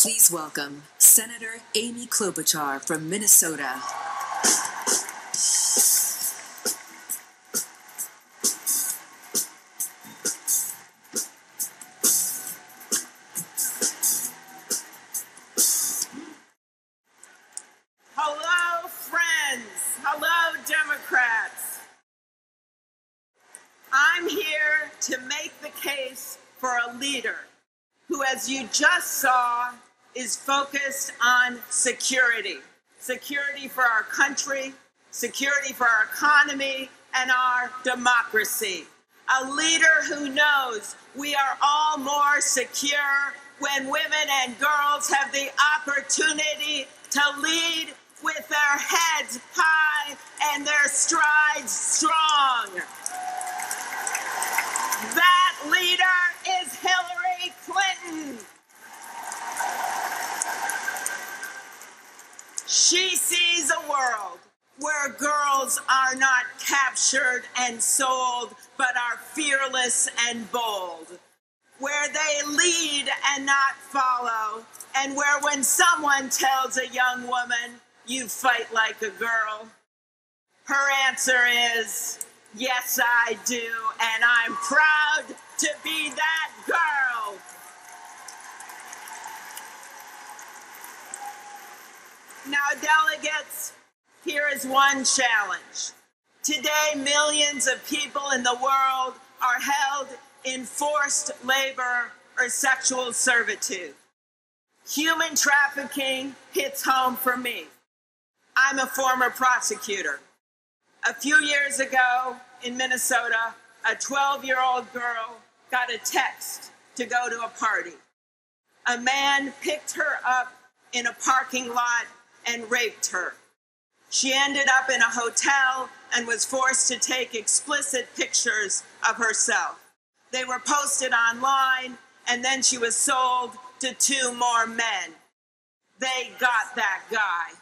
Please welcome Senator Amy Klobuchar from Minnesota. Hello, friends. Hello, Democrats. I'm here to make the case for a leader who, as you just saw, is focused on security. Security for our country, security for our economy, and our democracy. A leader who knows we are all more secure when women and girls have the opportunity to lead with their heads high and their strides strong. That leader is Hillary Clinton. She sees a world where girls are not captured and sold, but are fearless and bold, where they lead and not follow, and where when someone tells a young woman, "You fight like a girl," her answer is, "Yes, I do, and I'm proud to be that girl." Now, delegates, here is one challenge. Today, millions of people in the world are held in forced labor or sexual servitude. Human trafficking hits home for me. I'm a former prosecutor. A few years ago in Minnesota, a 12-year-old girl got a text to go to a party. A man picked her up in a parking lot and raped her. She ended up in a hotel and was forced to take explicit pictures of herself. They were posted online, and then she was sold to 2 more men. They got that guy.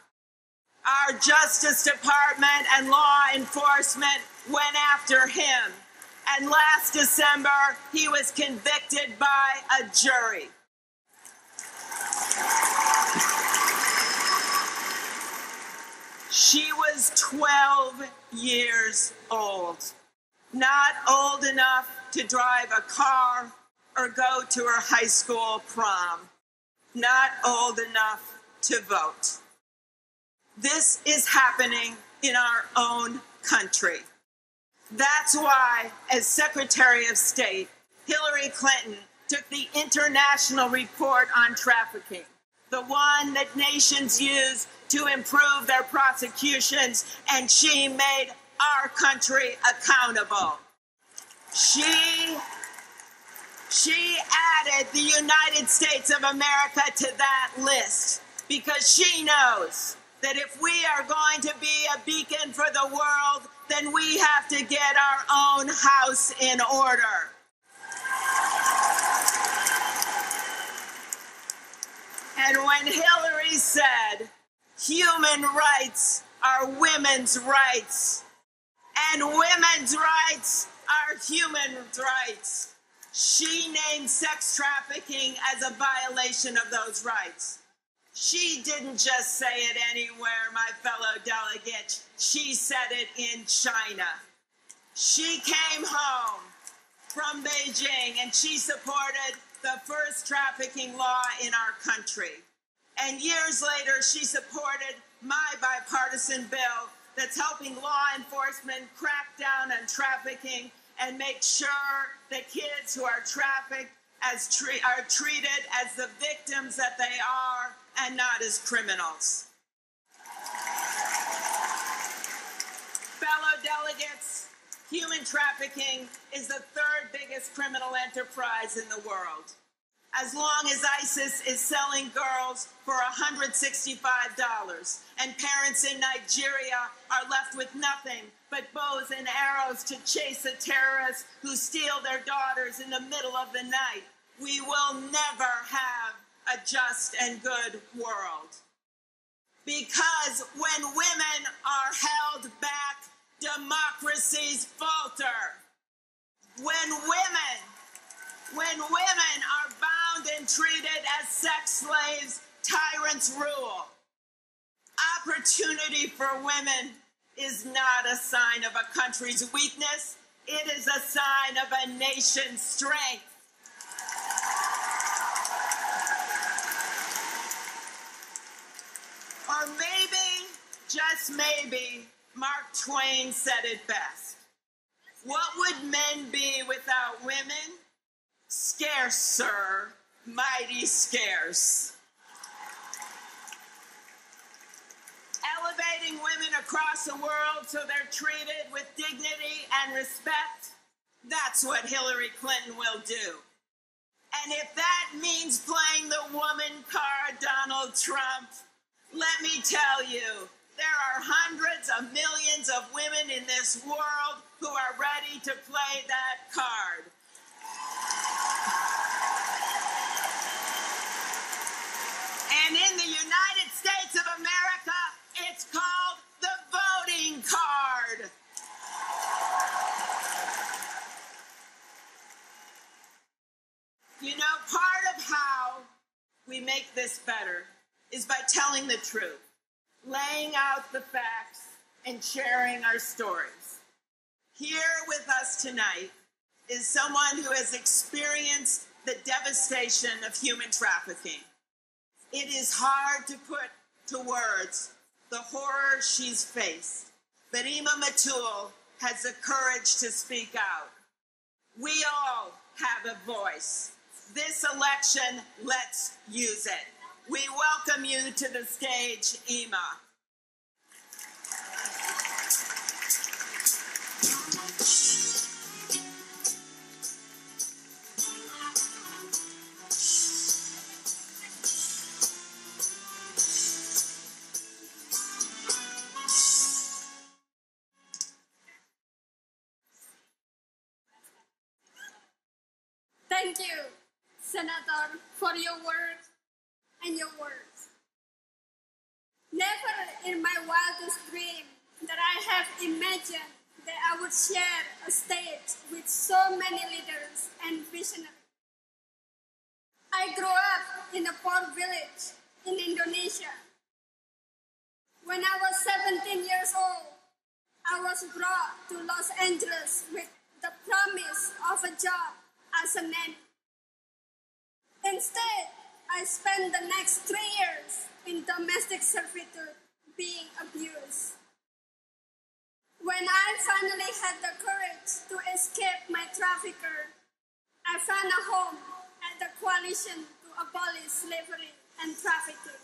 Our Justice Department and law enforcement went after him, and last December, he was convicted by a jury. She was 12 years old, not old enough to drive a car or go to her high school prom, not old enough to vote. This is happening in our own country. That's why, as Secretary of State, Hillary Clinton took the International Report on Trafficking, the one that nations use to improve their prosecutions, and she made our country accountable. She added the United States of America to that list because she knows that if we are going to be a beacon for the world, then we have to get our own house in order. And when Hillary said, "Human rights are women's rights, and women's rights are human rights," she named sex trafficking as a violation of those rights. She didn't just say it anywhere, my fellow delegates. She said it in China. She came home from Beijing and she supported the first trafficking law in our country. And years later, she supported my bipartisan bill that's helping law enforcement crack down on trafficking and make sure that kids who are trafficked are treated as the victims that they are and not as criminals. Fellow delegates, human trafficking is the 3rd biggest criminal enterprise in the world. As long as ISIS is selling girls for $165 and parents in Nigeria are left with nothing but bows and arrows to chase a terrorist who steal their daughters in the middle of the night, we will never have a just and good world. Because when women are held back, democracies falter. When women are bound bound and treated as sex slaves, tyrants rule. Opportunity for women is not a sign of a country's weakness. It is a sign of a nation's strength. Or maybe, just maybe, Mark Twain said it best. What would men be without women? Scarce, sir, mighty scarce. Elevating women across the world so they're treated with dignity and respect, that's what Hillary Clinton will do. And if that means playing the woman card, Donald Trump, let me tell you, there are hundreds of millions of women in this world who are ready to play that card. And in the United States of America, it's called the voting card. You know, part of how we make this better is by telling the truth, laying out the facts, and sharing our stories. Here with us tonight is someone who has experienced the devastation of human trafficking. It is hard to put to words the horror she's faced, but Ima Matul has the courage to speak out. We all have a voice. This election, let's use it. We welcome you to the stage, Ima. Thank you, Senator, for your words and your words. Never in my wildest dream that I have imagined that I would share a stage with so many leaders and visionaries. I grew up in a poor village in Indonesia. When I was 17 years old, I was brought to Los Angeles with the promise of a job as a nanny. Instead, I spent the next 3 years in domestic servitude being abused. When I finally had the courage to escape my trafficker, I found a home at the Coalition to Abolish Slavery and Trafficking.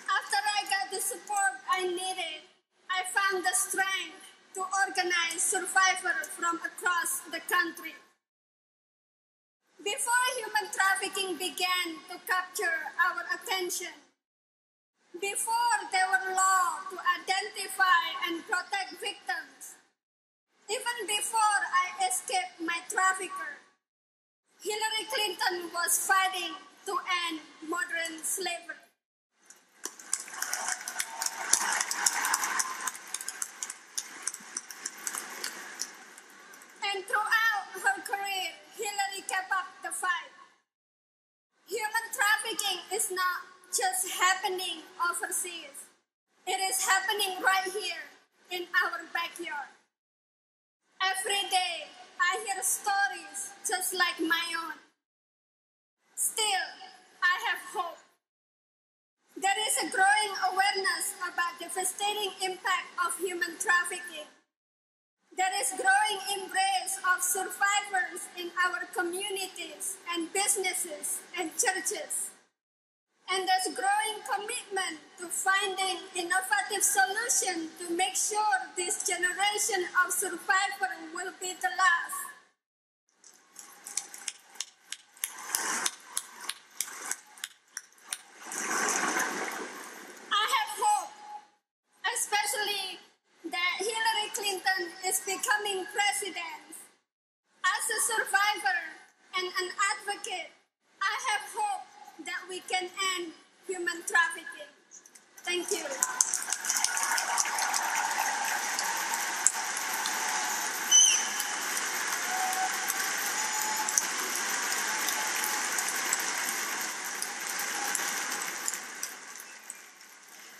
After I got the support I needed, I found the strength to organize survivors from across the country. Before human trafficking began to capture our attention, before there were laws to identify and protect victims, even before I escaped my trafficker, Hillary Clinton was fighting to end modern slavery. And throughout her career, Hillary kept up the fight. Human trafficking is not just happening overseas. It is happening right here in our backyard. Every day, I hear stories just like my own. Still, I have hope. There is a growing awareness about the devastating impact of human trafficking. There is growing embrace of survivors in our communities and businesses and churches. And there's growing commitment to finding innovative solutions to make sure this generation of survivors will be the last. I have hope, especially that Hillary Clinton is becoming president. As a survivor and an advocate, I have hope that we can end human trafficking. Thank you.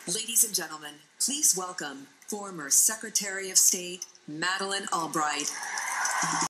Ladies and gentlemen, please welcome former Secretary of State Madeleine Albright.